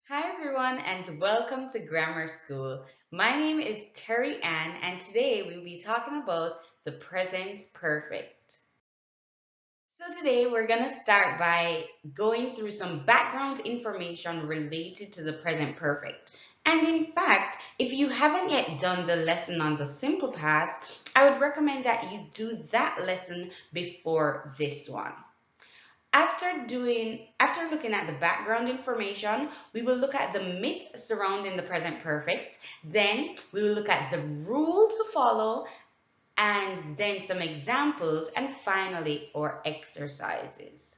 Hi everyone and welcome to Grammar School. My name is Terri-Ann and today we'll be talking about the present perfect. So today we're going to start by going through some background information related to the present perfect. And in fact, if you haven't yet done the lesson on the simple past, I would recommend that you do that lesson before this one. After looking at the background information, we will look at the myth surrounding the present perfect. Then we will look at the rule to follow and then some examples and finally our exercises.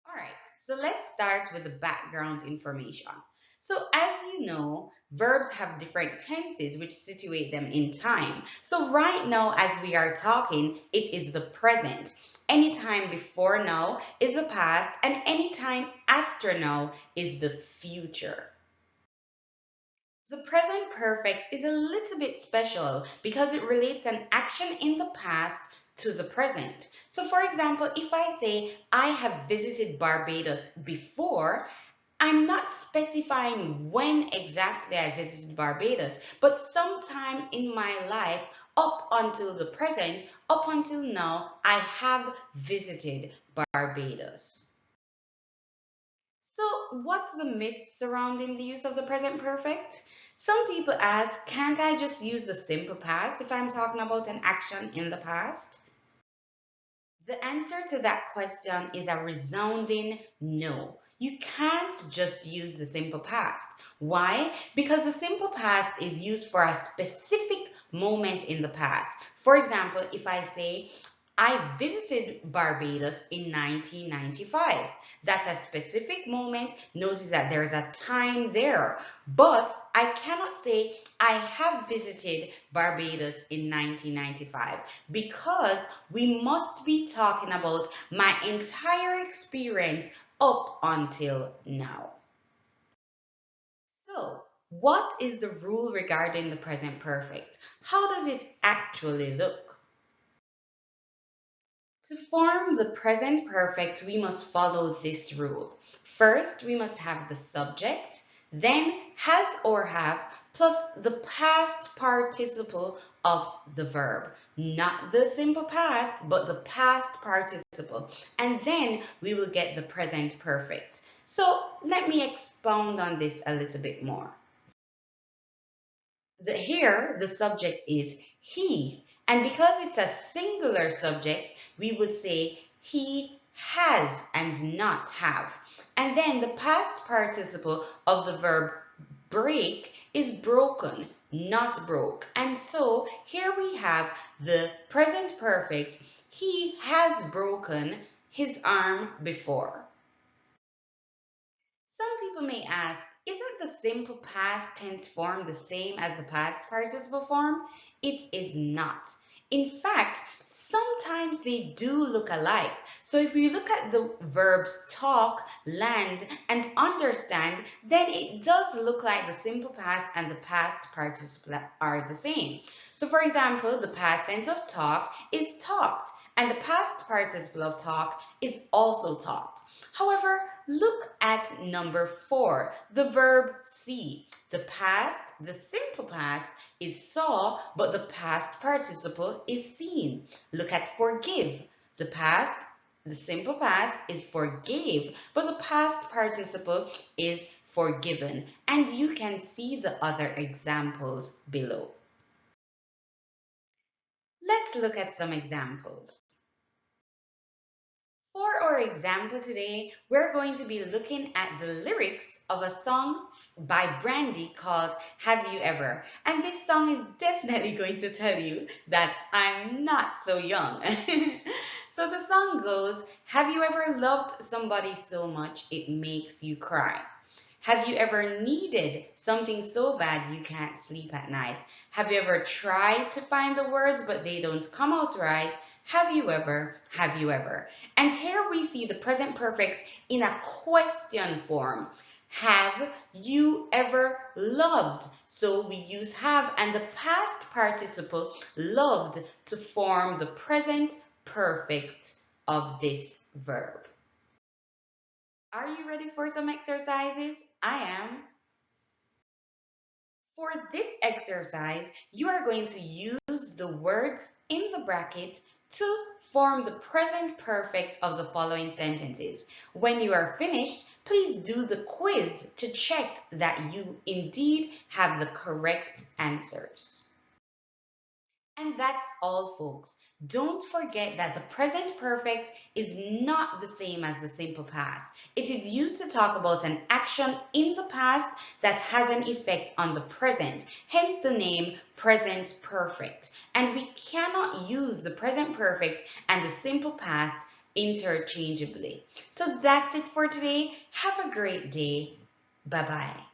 All right, so let's start with the background information. So as you know, verbs have different tenses which situate them in time. So right now as we are talking, it is the present. Anytime before now is the past and anytime after now is the future. The present perfect is a little bit special because it relates an action in the past to the present. So for example, if I say I have visited Barbados before, I'm not specifying when exactly I visited Barbados, but sometime in my life up until the present, up until now, I have visited Barbados. So, what's the myth surrounding the use of the present perfect? Some people ask, can't I just use the simple past if I'm talking about an action in the past? The answer to that question is a resounding no. You can't just use the simple past. Why? Because the simple past is used for a specific moment in the past. For example, if I say, I visited Barbados in 1995. That's a specific moment. Notice that there's a time there. But I cannot say I have visited Barbados in 1995 because we must be talking about my entire experience up until now. So, what is the rule regarding the present perfect? How does it actually look? To form the present perfect, we must follow this rule. First, we must have the subject, then has or have, plus the past participle of the verb. Not the simple past, but the past participle. And then we will get the present perfect. So let me expound on this a little bit more. Here, the subject is he. And because it's a singular subject, we would say he has and not have. And then the past participle of the verb break is broken, not broke. And so here we have the present perfect. He has broken his arm before. Some people may ask, isn't the simple past tense form the same as the past participle form? It is not. In fact, sometimes they do look alike. So if we look at the verbs talk, land, and understand, then it does look like the simple past and the past participle are the same. So for example, the past tense of talk is talked, and the past participle of talk is also talked. However, look at number 4, the verb see. The past, the simple past, is saw, but the past participle is seen. Look at forgive. The past, the simple past, is forgave, but the past participle is forgiven. And you can see the other examples below. Let's look at some examples. For our example today, we're going to be looking at the lyrics of a song by Brandy called Have You Ever? And this song is definitely going to tell you that I'm not so young. So the song goes, have you ever loved somebody so much it makes you cry? Have you ever needed something so bad you can't sleep at night? Have you ever tried to find the words but they don't come out right? Have you ever? Have you ever? And here we see the present perfect in a question form. Have you ever loved? So we use have and the past participle loved to form the present perfect of this verb. Are you ready for some exercises? I am. For this exercise, you are going to use the words in the bracket to form the present perfect of the following sentences. When you are finished, please do the quiz to check that you indeed have the correct answers. And that's all, folks. Don't forget that the present perfect is not the same as the simple past. It is used to talk about an action in the past that has an effect on the present, hence the name present perfect. And we cannot use the present perfect and the simple past interchangeably. So that's it for today. Have a great day. Bye bye.